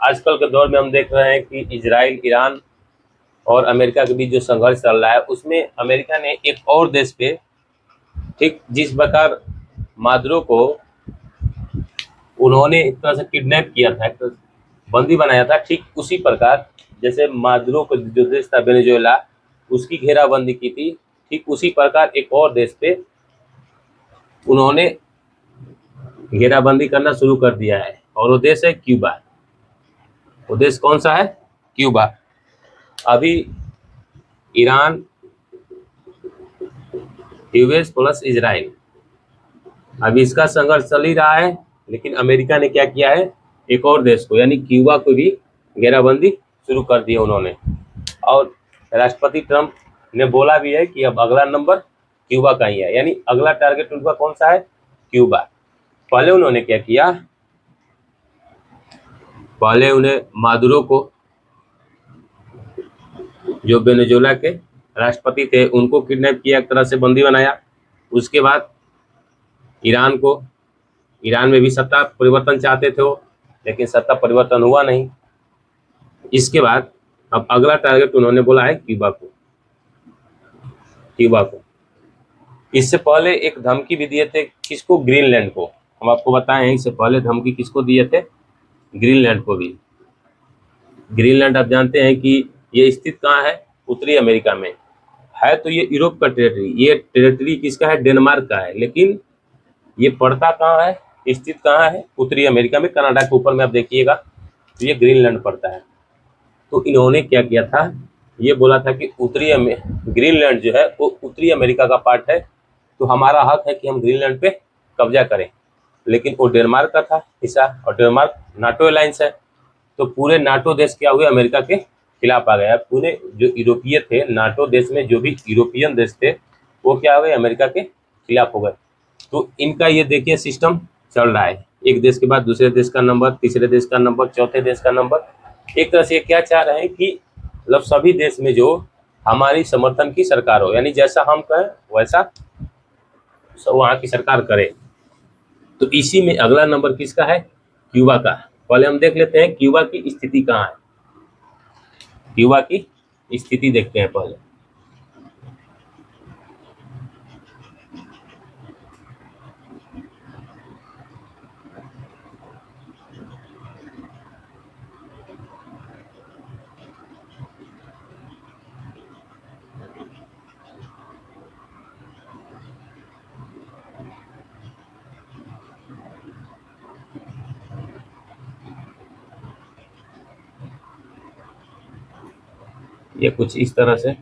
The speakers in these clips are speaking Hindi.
आजकल के दौर में हम देख रहे हैं कि इजराइल, ईरान और अमेरिका के बीच जो संघर्ष चल रहा है, उसमें अमेरिका ने एक और देश पे, ठीक जिस प्रकार मादुरो को उन्होंने एक तरह से किडनैप किया था, एक बंदी बनाया था, ठीक उसी प्रकार जैसे मादुरो को जो देश था वेनेजुएला, उसकी घेराबंदी की थी, ठीक उसी प्रकार एक और देश पे उन्होंने घेराबंदी करना शुरू कर दिया है, और वो देश है क्यूबा। वो देश कौन सा है? क्यूबा। अभी ईरान, यूएस प्लस इजराइल, अभी इसका संघर्ष चल ही रहा है, लेकिन अमेरिका ने क्या किया है, एक और देश को यानी क्यूबा को भी घेराबंदी शुरू कर दी उन्होंने। और राष्ट्रपति ट्रंप ने बोला भी है कि अब अगला नंबर क्यूबा का ही है, यानी अगला टारगेट उनका कौन सा है? क्यूबा। पहले उन्होंने क्या किया, पहले उन्हें मादुरो को, जो वेनेजुएला के राष्ट्रपति थे, उनको किडनैप किया, एक तरह से बंदी बनाया। उसके बाद ईरान को, ईरान में भी सत्ता परिवर्तन चाहते थे वो, लेकिन सत्ता परिवर्तन हुआ नहीं। इसके बाद अब अगला टारगेट उन्होंने बोला है क्यूबा को, क्यूबा को। इससे पहले एक धमकी भी दिए थे, किसको? ग्रीनलैंड को। हम आपको बताएं, इससे पहले धमकी किसको दिए थे? ग्रीनलैंड को भी। ग्रीनलैंड आप जानते हैं कि ये स्थित कहाँ है? उत्तरी अमेरिका में है। तो ये यूरोप का टेरिटरी, ये टेरिटरी किसका है? डेनमार्क का है। लेकिन ये पड़ता कहाँ है, स्थित कहाँ है? उत्तरी अमेरिका में, कनाडा के ऊपर में। आप देखिएगा तो ये ग्रीनलैंड पड़ता है। तो इन्होंने क्या किया था, ये बोला था कि ग्रीनलैंड जो है वो उत्तरी अमेरिका का पार्ट है, तो हमारा हक है कि हम ग्रीनलैंड पे कब्जा करें। लेकिन वो डेनमार्क का था हिस्सा, और डेनमार्क नाटो अलायंस है, तो पूरे नाटो देश क्या हुए? अमेरिका के खिलाफ आ गया। पूरे जो यूरोपीय थे नाटो देश में, जो भी यूरोपियन देश थे, वो क्या हुए? अमेरिका के खिलाफ हो गए। तो इनका ये देखिए सिस्टम चल रहा है, एक देश के बाद दूसरे देश का नंबर, तीसरे देश का नंबर, चौथे देश का नंबर। एक तरह से क्या चाह रहे हैं कि मतलब सभी देश में जो हमारी समर्थन की सरकार हो, यानी जैसा हम कहें वैसा वहाँ की सरकार करे। तो इसी में अगला नंबर किसका है? क्यूबा का। पहले हम देख लेते हैं क्यूबा की स्थिति कहाँ है। क्यूबा की स्थिति देखते हैं पहले। ये कुछ इस तरह से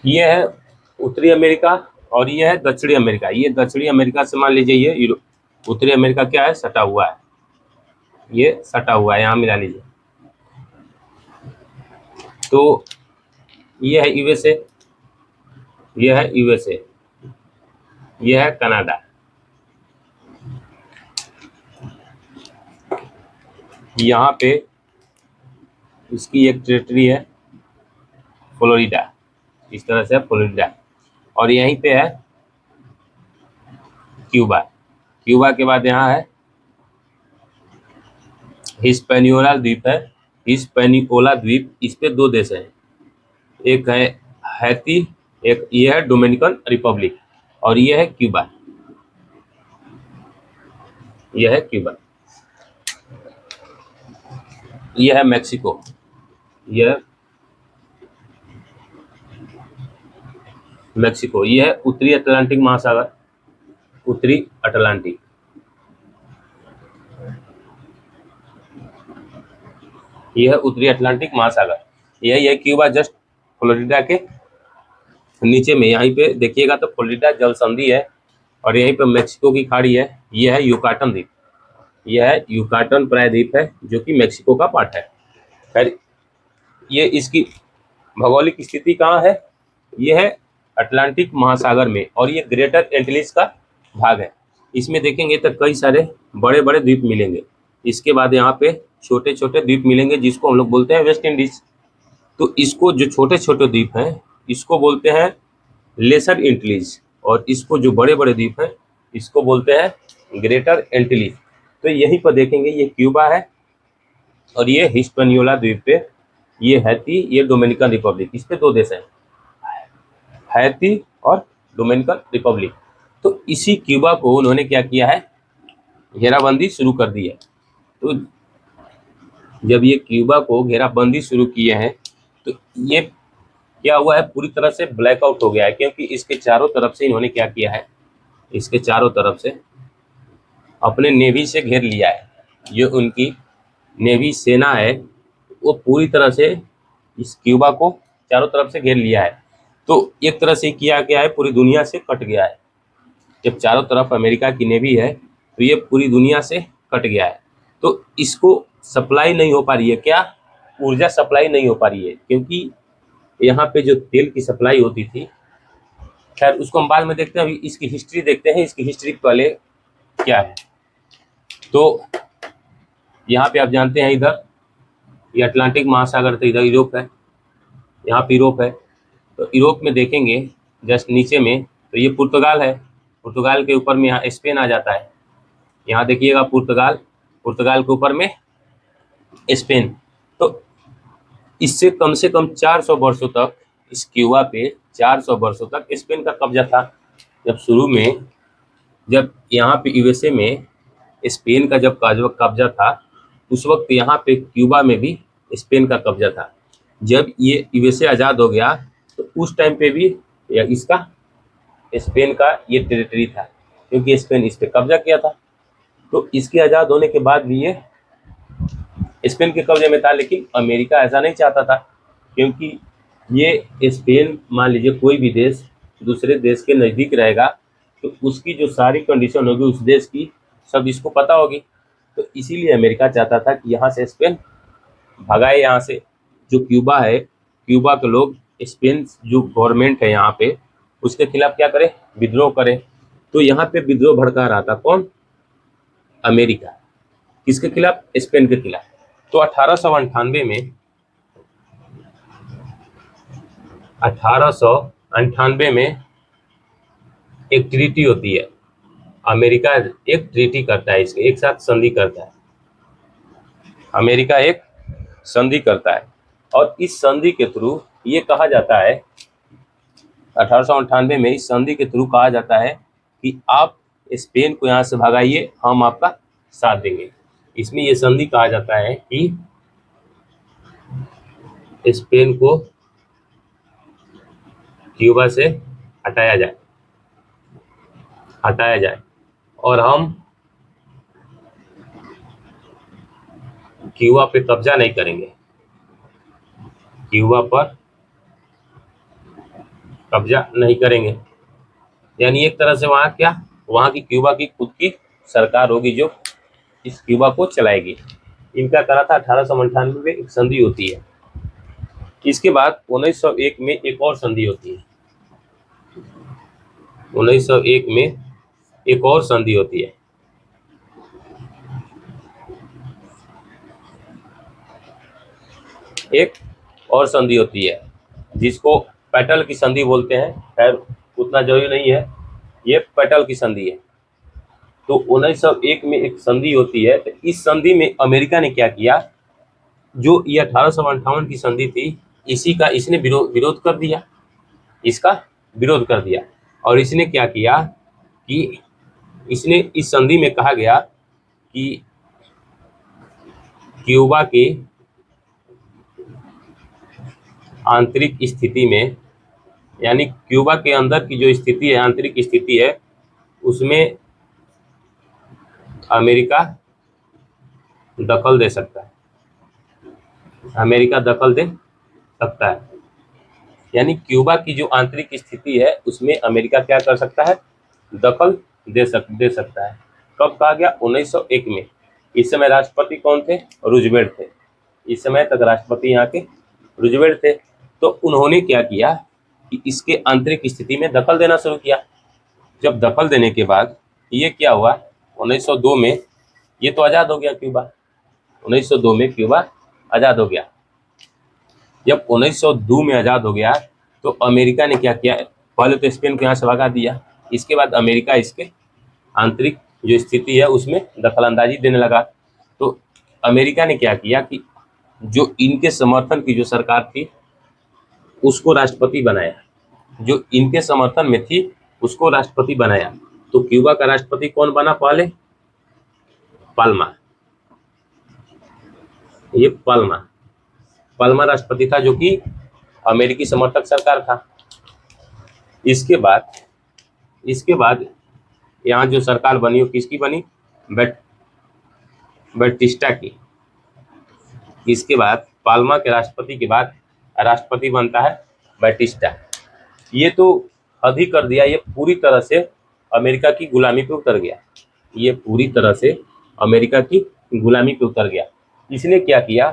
ये है उत्तरी अमेरिका और ये है दक्षिणी अमेरिका। ये दक्षिणी अमेरिका से मान लीजिए ये उत्तरी अमेरिका क्या है? सटा हुआ है, ये सटा हुआ है, यहाँ मिला लीजिए। तो ये है यूएसए, ये है यूएसए, ये है कनाडा। यहाँ पे इसकी एक टेरिटरी है फ्लोरिडा, इस तरह से फ्लोरिडा। और यहीं पे है क्यूबा। क्यूबा के बाद यहाँ है हिस्पैनियोला द्वीप है, हिस्पैनियोला द्वीप। इस पे दो देश हैं, एक है हैती, एक ये है डोमिनिकन रिपब्लिक, और ये है क्यूबा, ये है क्यूबा। ये है मैक्सिको, ये है मैक्सिको, ये है उत्तरी अटलांटिक महासागर, उत्तरी अटलांटिक। ये है उत्तरी अटलांटिक महासागर, यही है क्यूबा, जस्ट फ्लोरिडा के नीचे में। यहीं पे देखिएगा तो फ्लोरिडा जल संधि है, और यहीं पे मैक्सिको की खाड़ी है। यह है युकाटन द्वीप, यह है युकाटन प्रायद्वीप है, जो कि मैक्सिको का पार्ट है। खैर, ये इसकी भौगोलिक स्थिति कहाँ है? ये है अटलांटिक महासागर में, और ये ग्रेटर एंटिलीज का भाग है। इसमें देखेंगे तो कई सारे बड़े बड़े द्वीप मिलेंगे। इसके बाद यहाँ पे छोटे छोटे द्वीप मिलेंगे, जिसको हम लोग बोलते हैं वेस्ट इंडीज। तो इसको जो छोटे छोटे द्वीप हैं, इसको बोलते हैं लेसर एंटिलीज, और इसको जो बड़े बड़े द्वीप हैं, इसको बोलते हैं ग्रेटर एंटिलीज। तो यहीं पर देखेंगे ये क्यूबा है, और ये हिस्पनियोला द्वीप पे ये हैती, ये डोमिनिकन रिपब्लिक। इस पे दो देश हैं, हैती और डोमिनिकन रिपब्लिक। तो इसी क्यूबा को उन्होंने क्या किया है, घेराबंदी शुरू कर दी है। तो जब ये क्यूबा को घेराबंदी शुरू किए हैं, तो ये क्या हुआ है, पूरी तरह से ब्लैकआउट हो गया है, क्योंकि इसके चारों तरफ से इन्होंने क्या किया है, इसके चारों तरफ से अपने नेवी से घेर लिया है। जो उनकी नेवी सेना है, वो पूरी तरह से इस क्यूबा को चारों तरफ से घेर लिया है। तो एक तरह से किया गया है, पूरी दुनिया से कट गया है। जब चारों तरफ अमेरिका की नेवी है, तो ये पूरी दुनिया से कट गया है। तो इसको सप्लाई नहीं हो पा रही है, क्या ऊर्जा सप्लाई नहीं हो पा रही है, क्योंकि यहाँ पे जो तेल की सप्लाई होती थी। खैर, उसको हम बाद में देखते हैं, अभी इसकी हिस्ट्री देखते हैं। इसकी हिस्ट्री पहले क्या है, तो यहाँ पे आप जानते हैं, इधर ये अटलांटिक महासागर, तो इधर यूरोप है, यहाँ पे यूरोप है। तो यूरोप में देखेंगे जस्ट नीचे में, तो ये पुर्तगाल है। पुर्तगाल के ऊपर में यहाँ स्पेन आ जाता है। यहाँ देखिएगा पुर्तगाल, पुर्तगाल के ऊपर में स्पेन। तो इससे कम से कम 400 वर्षों तक इस क्यूबा पे 400 वर्षों तक स्पेन का कब्जा था। जब शुरू में, जब यहाँ पे यूएसए में स्पेन का जब कब्जा था, उस वक्त यहाँ पे क्यूबा में भी स्पेन का कब्जा था। जब ये यूएसए आज़ाद हो गया, तो उस टाइम पे भी इसका स्पेन का ये टेरिटरी था, क्योंकि स्पेन इस पे कब्जा किया था। तो इसके आज़ाद होने के बाद भी ये स्पेन के कब्जे में था, लेकिन अमेरिका ऐसा नहीं चाहता था, क्योंकि ये स्पेन, मान लीजिए कोई भी देश दूसरे देश के नज़दीक रहेगा, तो उसकी जो सारी कंडीशन होगी उस देश की, सब इसको पता होगी। तो इसीलिए अमेरिका चाहता था कि यहाँ से स्पेन भगाए, यहाँ से जो क्यूबा है, क्यूबा के लोग स्पेन जो गवर्नमेंट है यहाँ पे, उसके खिलाफ क्या करे, विद्रोह करे। तो यहाँ पे विद्रोह भड़का रहा था कौन, अमेरिका। किसके खिलाफ, स्पेन के खिलाफ। तो 1898 में 1898 में एक ट्रीटी होती है। अमेरिका एक ट्रीटी करता है, इसके एक साथ संधि करता है। अमेरिका एक संधि करता है, और इस संधि के थ्रू ये कहा जाता है, 1898 में इस संधि के थ्रू कहा जाता है कि आप स्पेन को यहाँ से भगाइए, हम आपका साथ देंगे। इसमें ये संधि कहा जाता है कि स्पेन को क्यूबा से हटाया जाए, और हम क्यूबा पे कब्जा नहीं करेंगे, क्यूबा पर कब्जा नहीं करेंगे। यानी एक तरह से वहाँ क्या, वहाँ की क्यूबा की खुद की सरकार होगी, जो इस क्यूबा को चलाएगी। इनका करा था 1898 में एक संधि होती है। इसके बाद 1901 में एक और संधि होती है। 1901 में एक और संधि होती है। एक और संधि होती है जिसको पेटल की संधि बोलते हैं। खैर, उतना जरूरी नहीं है, ये पेटल की संधि है। तो 1901 में एक संधि होती है। तो इस संधि में अमेरिका ने क्या किया, जो ये 1858 की संधि थी, इसी का इसने विरोध कर दिया, इसका विरोध कर दिया। और इसने क्या किया कि इसने इस संधि में कहा गया कि क्यूबा के आंतरिक स्थिति में, यानी क्यूबा के अंदर की जो स्थिति है, आंतरिक स्थिति है, उसमें अमेरिका दखल दे सकता है, अमेरिका दखल दे सकता है। यानी क्यूबा की जो आंतरिक स्थिति है उसमें अमेरिका क्या कर सकता है, दखल दे सकता है। कब कहा गया, 1901 में। इस समय राष्ट्रपति कौन थे, रूजवेल्ट थे। इस समय तक राष्ट्रपति यहाँ के रूजवेल्ट थे। तो उन्होंने क्या किया कि इसके आंतरिक स्थिति में दखल देना शुरू किया। जब दखल देने के बाद ये क्या हुआ, 1902 में ये तो आज़ाद हो गया क्यूबा। 1902 में क्यूबा आज़ाद हो गया। जब 1902 में आज़ाद हो गया तो अमेरिका ने क्या किया, पहले तो स्पेन को यहाँ से भगा दिया। इसके बाद अमेरिका इसके आंतरिक जो स्थिति है उसमें दखलंदाजी देने लगा। तो अमेरिका ने क्या किया कि जो इनके समर्थन की जो सरकार थी उसको राष्ट्रपति बनाया, जो इनके समर्थन में थी उसको राष्ट्रपति बनाया। तो क्यूबा का राष्ट्रपति कौन बना पहले, पाल्मा। ये पाल्मा राष्ट्रपति था, जो कि अमेरिकी समर्थक सरकार था। इसके बाद यहाँ जो सरकार बनी वो किसकी बनी, बैटिस्टा की। इसके बाद पाल्मा के राष्ट्रपति के बाद राष्ट्रपति बनता है बैटिस्टा। ये तो हद ही कर दिया, ये पूरी तरह से अमेरिका की गुलामी पे उतर गया। ये पूरी तरह से अमेरिका की गुलामी पे उतर गया। इसने क्या किया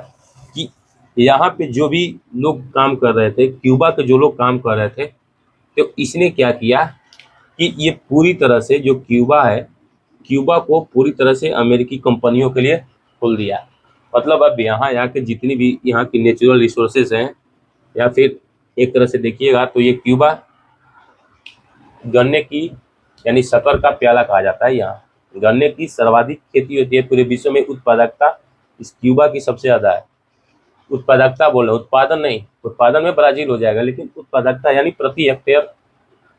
कि यहाँ पे जो भी लोग काम कर रहे थे, क्यूबा के जो लोग काम कर रहे थे, तो इसने क्या किया कि ये पूरी तरह से जो क्यूबा है, क्यूबा को पूरी तरह से अमेरिकी कंपनियों के लिए खोल दिया। मतलब अब यहाँ के जितनी भी यहाँ की नेचुरल रिसोर्सेज हैं, या फिर एक तरह से देखिएगा तो ये क्यूबा गन्ने की, यानी शक्कर का प्याला कहा जाता है। यहाँ गन्ने की सर्वाधिक खेती होती है पूरे विश्व में। उत्पादकता इस क्यूबा की सबसे ज़्यादा है। उत्पादकता बोल रहे, उत्पादन नहीं, उत्पादन में ब्राजील हो जाएगा, लेकिन उत्पादकता यानी प्रति हेक्टेयर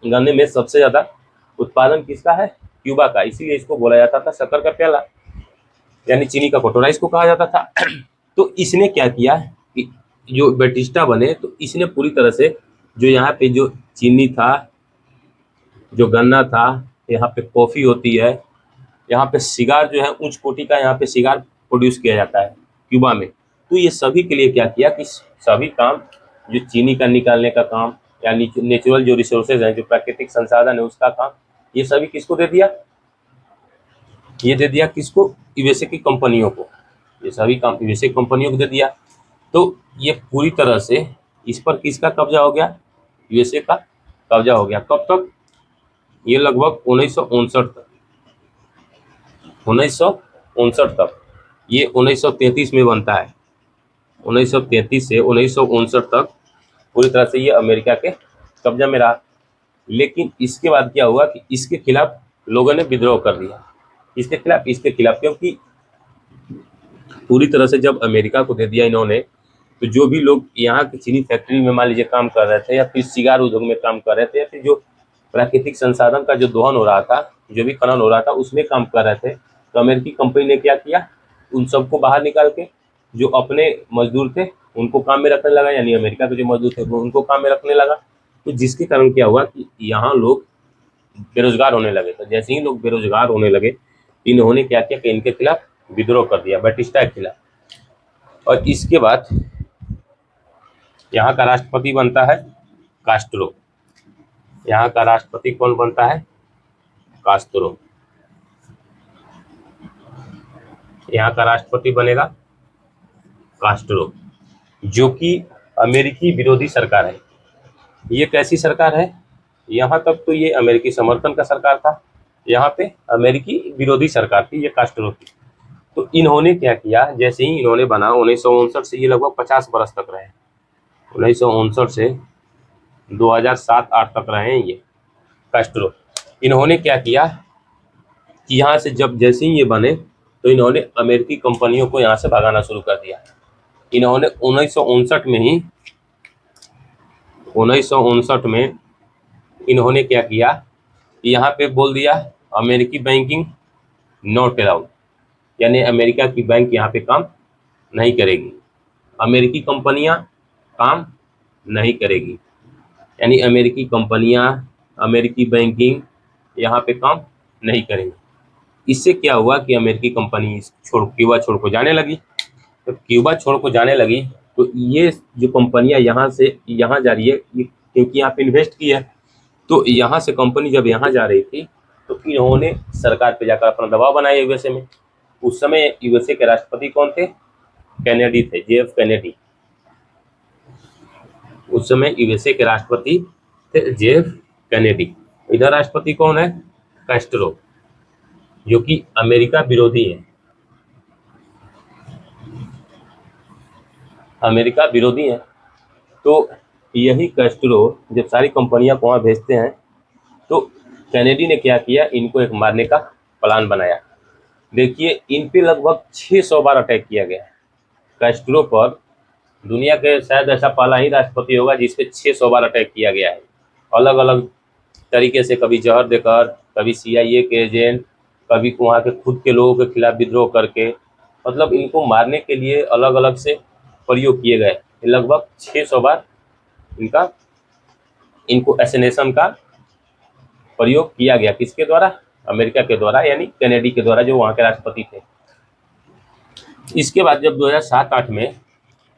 गन्ने में सबसे ज़्यादा उत्पादन किसका है, क्यूबा का। इसीलिए इसको बोला जाता था शक्कर का प्याला, यानी चीनी का कटोरा इसको कहा जाता था। तो इसने क्या किया कि जो बैटिस्टा बने, तो इसने पूरी तरह से जो यहाँ पे जो चीनी था, जो गन्ना था, यहाँ पे कॉफ़ी होती है, यहाँ पे सिगार जो है उच्च कोटि का यहाँ पे सिगार प्रोड्यूस किया जाता है क्यूबा में। तो ये सभी के लिए क्या किया कि सभी काम, जो चीनी का निकालने का काम, यानी नेचुरल जो रिसोर्सेज हैं, जो प्राकृतिक संसाधन है उसका काम, ये सभी किसको दे दिया, ये दे दिया किसको, यूएसए की कंपनियों को। ये सभी काम यूएसए कंपनियों को दे दिया। तो ये पूरी तरह से इस पर किसका कब्जा हो गया, यूएसए का कब्जा हो गया। कब तक, ये लगभग 1959 तक, 1959 तक। ये 1933 में बनता है। 1933 से 1959 तक पूरी तरह से ये अमेरिका के कब्जा में रहा। लेकिन इसके बाद क्या हुआ कि इसके खिलाफ लोगों ने विद्रोह कर दिया। इसके खिलाफ क्योंकि पूरी तरह से जब अमेरिका को दे दिया इन्होंने, तो जो भी लोग यहाँ की चीनी फैक्ट्री में मान लीजिए काम कर रहे थे, या फिर सिगार उद्योग में काम कर रहे थे, या फिर जो प्राकृतिक संसाधन का जो दोहन हो रहा था, जो भी खनन हो रहा था उसमें काम कर रहे थे, तो अमेरिकी कंपनी ने क्या किया, उन सबको बाहर निकाल के जो अपने मजदूर थे उनको काम में रखने लगा, यानी अमेरिका के जो मजदूर थे वो उनको काम में रखने लगा। तो जिसके कारण क्या हुआ कि यहाँ लोग बेरोजगार होने लगे। तो जैसे ही लोग बेरोजगार होने लगे, इन्होंने क्या किया कि इनके खिलाफ विद्रोह कर दिया, बैटिस्टा के खिलाफ। और इसके बाद यहाँ का राष्ट्रपति बनता है कास्ट्रो। यहाँ का राष्ट्रपति कौन बनता है, कास्ट्रो। यहाँ का राष्ट्रपति बनेगा कास्ट्रो, जो कि अमेरिकी विरोधी सरकार है। ये कैसी सरकार है, यहाँ तक तो ये अमेरिकी समर्थन का सरकार था, यहाँ पे अमेरिकी विरोधी सरकार थी ये कास्ट्रो की। तो इन्होंने क्या किया, जैसे ही इन्होंने बना 1959 से, ये लगभग 50 बरस तक रहे। 1959 से 2007-8 तक रहे हैं ये कास्ट्रो। इन्होंने क्या किया कि यहाँ से जब जैसे ही ये बने, तो इन्होंने अमेरिकी कंपनियों को यहाँ से भगाना शुरू कर दिया। इन्होंने 1959 में ही, 1959 में इन्होंने क्या किया, यहाँ पे बोल दिया अमेरिकी बैंकिंग नॉट अलाउड, यानी अमेरिका की बैंक यहाँ पे काम नहीं करेगी। अमेरिकी कंपनियां काम नहीं करेगी, यानी अमेरिकी कंपनियां, अमेरिकी बैंकिंग यहाँ पे काम नहीं करेंगी। इससे क्या हुआ कि अमेरिकी कंपनी क्यूबा छोड़ को जाने लगी। तो क्यूबा छोड़ को जाने लगी तो ये जो कंपनियां यहाँ से यहाँ जा रही है, क्योंकि यहाँ पे इन्वेस्ट की है, तो यहाँ से कंपनी जब यहाँ जा रही थी तो इन्होंने सरकार पे जाकर अपना दबाव बनाया यूएसए में। उस समय यूएसए के राष्ट्रपति कौन थे? कैनेडी थे, JF कैनेडी। उस समय यूएसए के राष्ट्रपति थे JF कैनेडी। इधर राष्ट्रपति कौन है? कैस्ट्रो, जो कि अमेरिका विरोधी है, अमेरिका विरोधी है। तो यही कैस्ट्रो जब सारी कंपनियां को वहाँ भेजते हैं तो कैनेडी ने क्या किया, इनको एक मारने का प्लान बनाया। देखिए इन पे लगभग 600 बार अटैक किया गया है। कैस्ट्रो पर दुनिया के शायद ऐसा पहला ही राष्ट्रपति होगा जिस पे 600 बार अटैक किया गया है, अलग अलग तरीके से, कभी जहर देकर, कभी CIA के एजेंट, कभी वहाँ के खुद के लोगों के खिलाफ विद्रोह करके, मतलब इनको मारने के लिए अलग अलग से प्रयोग किए गए। लगभग 600 बार इनको असैसिनेशन का प्रयोग किया गया। किसके द्वारा? अमेरिका के द्वारा, यानी कैनेडी के द्वारा, जो वहाँ के राष्ट्रपति थे। इसके बाद जब 2007-8 में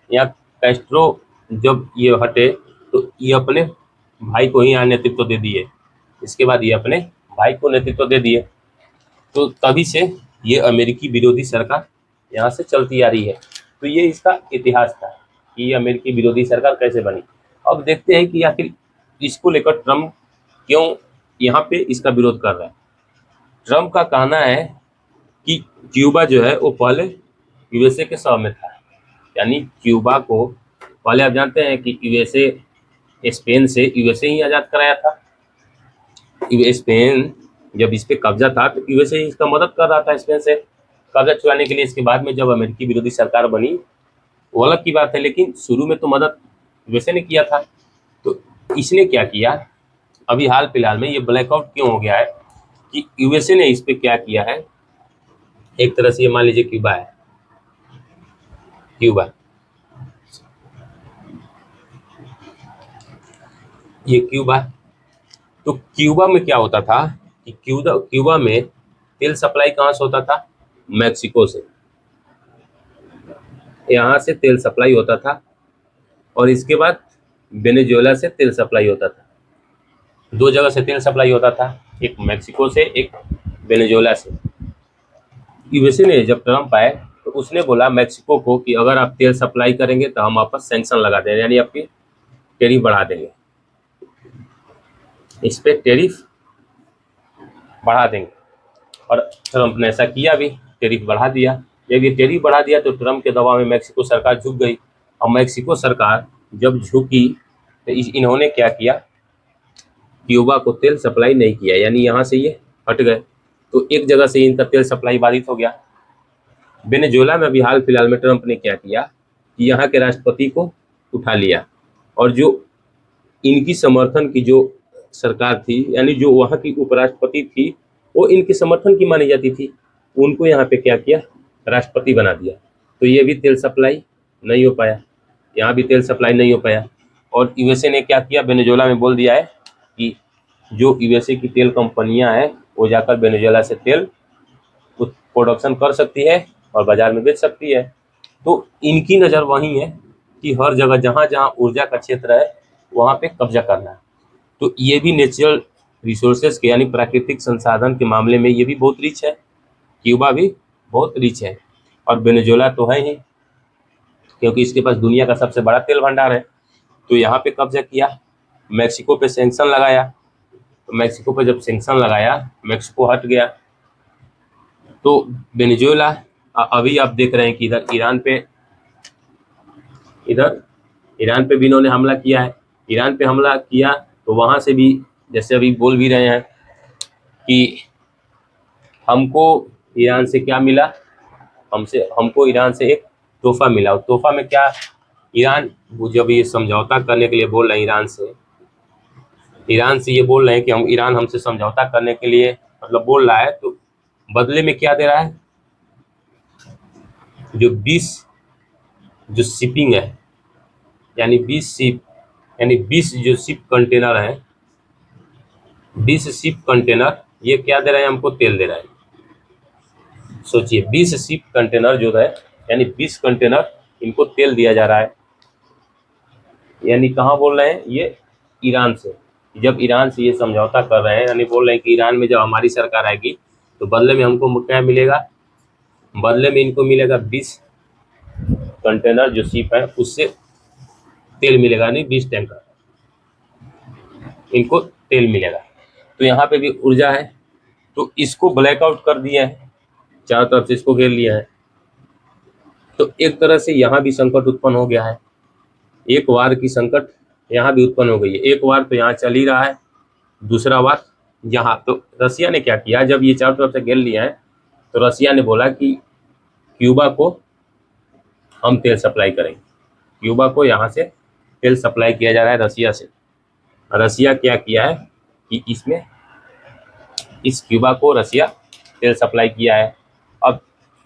यहाँ कैस्ट्रो जब ये हटे तो ये अपने भाई को ही यहाँ नेतृत्व दे दिए। इसके बाद ये अपने भाई को नेतृत्व दे दिए। तो तभी से ये अमेरिकी विरोधी सरकार यहाँ से चलती आ रही है। तो ये इसका इतिहास था कि ये अमेरिकी विरोधी सरकार कैसे बनी। अब देखते हैं कि आखिर इसको लेकर ट्रम्प क्यों यहाँ पे इसका विरोध कर रहा है। ट्रम्प का कहना है कि क्यूबा जो है वो पहले यूएसए के सौ में था, यानी क्यूबा को पहले आप जानते हैं कि यूएसए, स्पेन से यूएसए ही आज़ाद कराया था। स्पेन जब इस पे कब्जा था तो यूएसए ही इसका मदद कर रहा था स्पेन से कब्जा छुड़ाने के लिए। इसके बाद में जब अमेरिकी विरोधी सरकार बनी वो अलग की बात है, लेकिन शुरू में तो मदद यूएसए ने किया था। तो इसने क्या किया, अभी हाल फिलहाल में ये ब्लैकआउट क्यों हो गया है कि यूएसए ने इस पे क्या किया है। एक तरह से ये मान लीजिए क्यूबा है, क्यूबा, ये क्यूबा। तो क्यूबा में क्या होता था कि क्यूबा में तेल सप्लाई कहाँ से होता था? मैक्सिको से। यहाँ से तेल सप्लाई होता था और इसके बाद वेनेजुएला से तेल सप्लाई होता था। दो जगह से तेल सप्लाई होता था, एक मैक्सिको से, एक वेनेजुएला से। यूएसए ने जब ट्रम्प आए तो उसने बोला मैक्सिको को कि अगर आप तेल सप्लाई करेंगे तो हम आप पर सैंक्शन लगा देंगे, यानी आपकी टैरिफ बढ़ा देंगे, इस पे टैरिफ बढ़ा देंगे। और ट्रम्प ने ऐसा किया भी, टैरिफ बढ़ा दिया। जब ये टैरिफ बढ़ा दिया तो ट्रम्प के दबाव में मैक्सिको सरकार झुक गई। और मैक्सिको सरकार जब झुकी तो इन्होंने क्या किया, क्यूबा को तेल सप्लाई नहीं किया, यानी यहाँ से ये हट गए। तो एक जगह से इनका तेल सप्लाई बाधित हो गया। वेनेजुएला में अभी हाल फिलहाल में ट्रम्प ने क्या किया कि यहाँ के राष्ट्रपति को उठा लिया और जो इनकी समर्थन की जो सरकार थी, यानी जो वहाँ की उपराष्ट्रपति थी, वो इनके समर्थन की मानी जाती थी, उनको यहाँ पे क्या किया, राष्ट्रपति बना दिया। तो ये भी तेल सप्लाई नहीं हो पाया, यहाँ भी तेल सप्लाई नहीं हो पाया। और यूएसए ने क्या किया, वेनेजुएला में बोल दिया है कि जो यूएसए की तेल कंपनियां हैं वो जाकर वेनेजुएला से तेल प्रोडक्शन कर सकती है और बाजार में बेच सकती है। तो इनकी नज़र वही है कि हर जगह जहाँ जहाँ ऊर्जा का क्षेत्र है वहाँ पे कब्जा करना है। तो ये भी नेचुरल रिसोर्सेज के, यानी प्राकृतिक संसाधन के मामले में ये भी बहुत रिच है, क्यूबा भी बहुत रिच है। और वेनेजुएला तो है ही, क्योंकि इसके पास दुनिया का सबसे बड़ा तेल भंडार है। तो यहाँ पे कब्जा किया, मैक्सिको पे सैंक्शन लगाया। तो मैक्सिको पे जब सैंक्शन लगाया, मैक्सिको हट गया। तो वेनेजुएला, अभी आप देख रहे हैं कि इधर ईरान पे भी इन्होंने हमला किया है। ईरान पे हमला किया तो वहाँ से भी, जैसे अभी बोल भी रहे हैं कि हमको ईरान से क्या मिला, हमको ईरान से एक तोहफा मिला। और तोहफा में क्या, ईरान जब ये समझौता करने के लिए बोल रहे हैं, ईरान से ये बोल रहे हैं कि ईरान हमसे समझौता करने के लिए मतलब बोल रहा है, तो बदले में क्या दे रहा है, जो 20 जो शिपिंग है, यानी 20 शिप यानी 20 जो शिप कंटेनर है, 20 शिप कंटेनर ये क्या दे रहे हैं हमको, तेल दे रहा है। सोचिए 20 शिप कंटेनर जो है, यानी 20 कंटेनर इनको तेल दिया जा रहा है। यानी कहाँ बोल रहे हैं ये, ईरान से। जब ईरान से ये समझौता कर रहे हैं, यानी बोल रहे हैं कि ईरान में जब हमारी सरकार आएगी तो बदले में हमको क्या मिलेगा, बदले में इनको मिलेगा 20 कंटेनर जो शिप है उससे तेल मिलेगा, नहीं 20 टैंकर इनको तेल मिलेगा। तो यहाँ पे भी ऊर्जा है, तो इसको ब्लैकआउट कर दिए हैं, चारों तरफ से इसको घेर लिया है। तो एक तरह से यहाँ भी संकट उत्पन्न हो गया है, एक वार की संकट यहाँ भी उत्पन्न हो गई है। एक वार तो यहाँ चल ही रहा है, दूसरा वार यहाँ। तो रसिया ने क्या किया, जब ये चारों तरफ से घेर लिया है तो रसिया ने बोला कि क्यूबा को हम तेल सप्लाई करेंगे। क्यूबा को यहाँ से तेल सप्लाई किया जा रहा है रसिया से। रसिया क्या किया है कि इसमें इस क्यूबा को रसिया तेल सप्लाई किया है। अब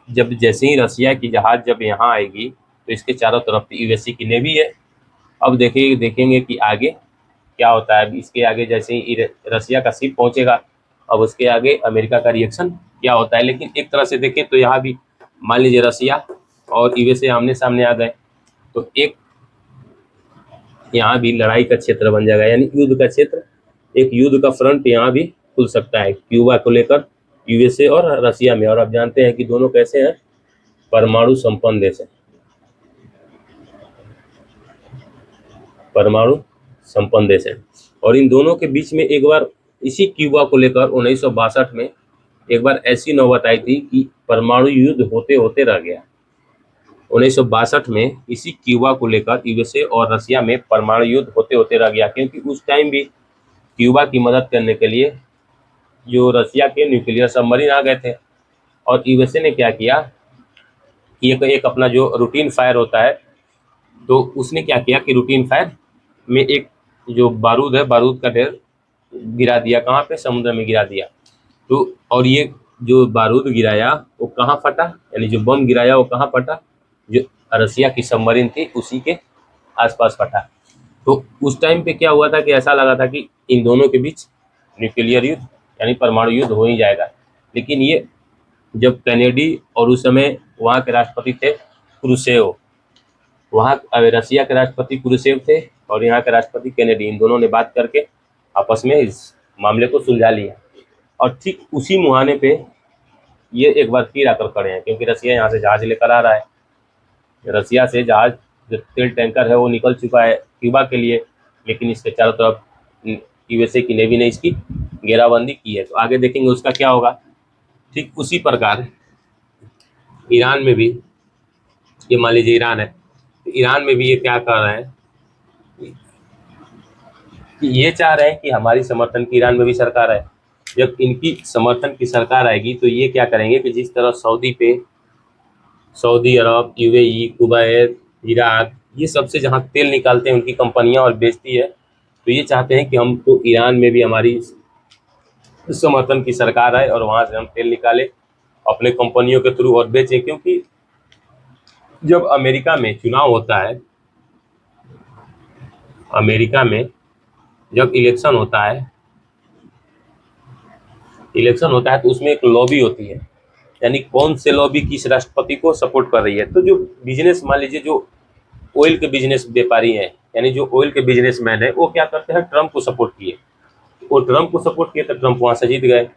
जब जैसे ही रसिया की जहाज़ जब यहाँ आएगी तो इसके चारों तरफ यूएसए की नेवी है। अब देखेंगे कि आगे क्या होता है। इसके आगे जैसे ही रसिया का शिप पहुंचेगा, अब उसके आगे अमेरिका का रिएक्शन क्या होता है। लेकिन एक तरह से देखें तो यहाँ भी मान लीजिए रसिया और यूएसए आमने सामने आ गए तो एक यहाँ भी लड़ाई का क्षेत्र बन जाएगा, यानी युद्ध का क्षेत्र, एक युद्ध का फ्रंट यहाँ भी खुल सकता है क्यूबा को लेकर यूएसए और रसिया में। और आप जानते हैं कि दोनों कैसे हैं, परमाणु संपन्न देश है, परमाणु संपन्न देश है। और इन दोनों के बीच में एक बार इसी क्यूबा को लेकर 1962 में एक बार ऐसी नौबत आई थी कि परमाणु युद्ध होते होते रह गया। 1962 में इसी क्यूबा को लेकर यूएसए और रसिया में परमाणु युद्ध होते होते रह गया, क्योंकि उस टाइम भी क्यूबा की मदद करने के लिए जो रसिया के न्यूक्लियर सबमरीन आ गए थे। और यूएसए ने क्या किया कि एक अपना जो रूटीन फायर होता है, तो उसने क्या किया कि रूटीन फायर में एक जो बारूद है, बारूद का ढेर गिरा दिया, कहाँ पे, समुद्र में गिरा दिया। तो और ये जो बारूद गिराया वो कहाँ फटा, यानी जो बम गिराया वो कहाँ फटा, जो रसिया की सबमरीन थी उसी के आसपास फटा। तो उस टाइम पे क्या हुआ था कि ऐसा लगा था कि इन दोनों के बीच न्यूक्लियर युद्ध यानी परमाणु युद्ध हो ही जाएगा। लेकिन ये जब कैनेडी और उस समय वहाँ के राष्ट्रपति थे क्रुश्चेव, वहाँ रसिया के राष्ट्रपति क्रुश्चेव थे और यहाँ के राष्ट्रपति कैनेडी, इन दोनों ने बात करके आपस में इस मामले को सुलझा लिया। और ठीक उसी मुहाने पे ये एक बार फिर आकर खड़े हैं, क्योंकि रसिया यहाँ से जहाज लेकर आ रहा है। रसिया से जहाज जो तेल टैंकर है वो निकल चुका है क्यूबा के लिए, लेकिन इसके चारों तरफ यूएसए की नेवी ने इसकी घेराबंदी की है। तो आगे देखेंगे उसका क्या होगा। ठीक उसी प्रकार ईरान में भी, ये मान लीजिए ईरान है, तो ईरान में भी ये क्या कर रहे हैं कि ये चाह रहे हैं कि हमारी समर्थन की ईरान में भी सरकार है। जब इनकी समर्थन की सरकार आएगी तो ये क्या करेंगे कि जिस तरह सऊदी अरब, यूएई, कुवैत, इराक, ये सबसे जहाँ तेल निकालते हैं उनकी कंपनियां और बेचती है, तो ये चाहते हैं कि हमको ईरान में भी हमारी समर्थन की सरकार आए और वहाँ से हम तेल निकालें अपने कंपनियों के थ्रू और बेचें। क्योंकि जब अमेरिका में चुनाव होता है, अमेरिका में जब इलेक्शन होता है तो उसमें एक लॉबी होती है, यानी कौन से लॉबी किस राष्ट्रपति को सपोर्ट कर रही है। तो जो बिजनेस, मान लीजिए जो ऑयल के बिजनेस व्यापारी हैं, यानी जो ऑयल के बिजनेसमैन है, वो क्या करते हैं, ट्रंप को सपोर्ट किए। वो ट्रंप को सपोर्ट किए तो ट्रंप वहाँ से जीत गए।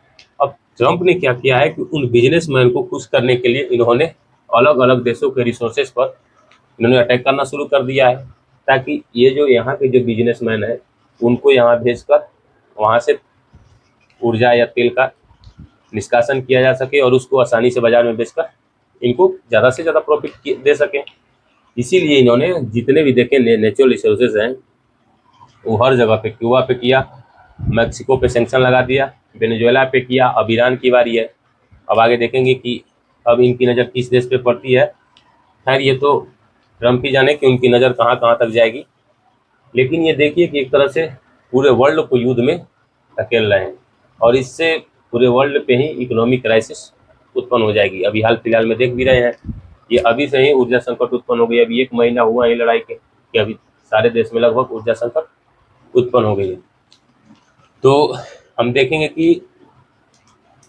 अब ट्रंप ने क्या किया है कि उन बिजनेसमैन को खुश करने के लिए इन्होंने अलग अलग देशों के रिसोर्सेज पर इन्होंने अटैक करना शुरू कर दिया है, ताकि ये जो यहाँ के जो बिजनेसमैन है उनको यहाँ भेजकर वहाँ से ऊर्जा या तेल का निष्कासन किया जा सके और उसको आसानी से बाजार में बेचकर इनको ज़्यादा से ज़्यादा प्रॉफिट दे सके। इसीलिए इन्होंने जितने भी देखे नेचुरल रिसोर्सेज हैं वो हर जगह पे, क्यूबा पे किया, मैक्सिको पे सैंक्शन लगा दिया, वेनेजुएला पे किया, अब ईरान की बारी है। अब आगे देखेंगे कि अब इनकी नज़र किस देश पे पड़ती है। खैर ये तो ट्रंप ही जाने कि उनकी नज़र कहाँ कहाँ तक जाएगी। लेकिन ये देखिए कि एक तरह से पूरे वर्ल्ड को युद्ध में धकेल रहे हैं और इससे पूरे वर्ल्ड पे ही इकोनॉमिक क्राइसिस उत्पन्न हो जाएगी। अभी हाल फिलहाल में देख भी रहे हैं, ये अभी से ही ऊर्जा संकट उत्पन्न हो गई। अभी 1 महीना हुआ है लड़ाई के कि अभी सारे देश में लगभग ऊर्जा संकट उत्पन्न हो गई है। तो हम देखेंगे कि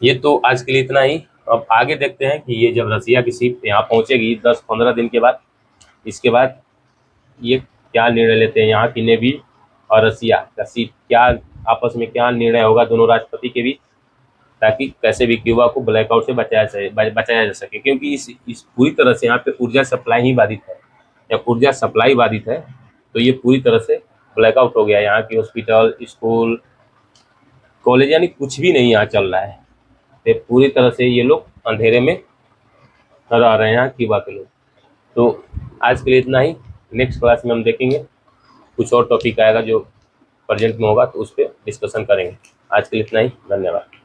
ये तो आज के लिए इतना ही। अब आगे देखते हैं कि ये जब रसिया की शिप यहाँ पहुंचेगी 10-15 दिन के बाद, इसके बाद ये क्या निर्णय लेते हैं, यहाँ की नेवी और रसिया का शिप क्या आपस में क्या निर्णय होगा दोनों राष्ट्रपति के बीच, ताकि कैसे भी क्यूबा को ब्लैकआउट से बचाया जा सके। क्योंकि इस पूरी तरह से यहाँ पे ऊर्जा सप्लाई ही बाधित है। जब ऊर्जा सप्लाई बाधित है तो ये पूरी तरह से ब्लैकआउट हो गया। यहाँ की हॉस्पिटल, स्कूल, कॉलेज, यानी कुछ भी नहीं यहाँ चल रहा है। तो पूरी तरह से ये लोग अंधेरे में रह रहे हैं क्यूबा के लोग। तो आज के लिए इतना ही। नेक्स्ट क्लास में हम देखेंगे कुछ और टॉपिक आएगा जो प्रेजेंट में होगा, तो उस पर डिस्कशन करेंगे। आज के लिए इतना ही। धन्यवाद।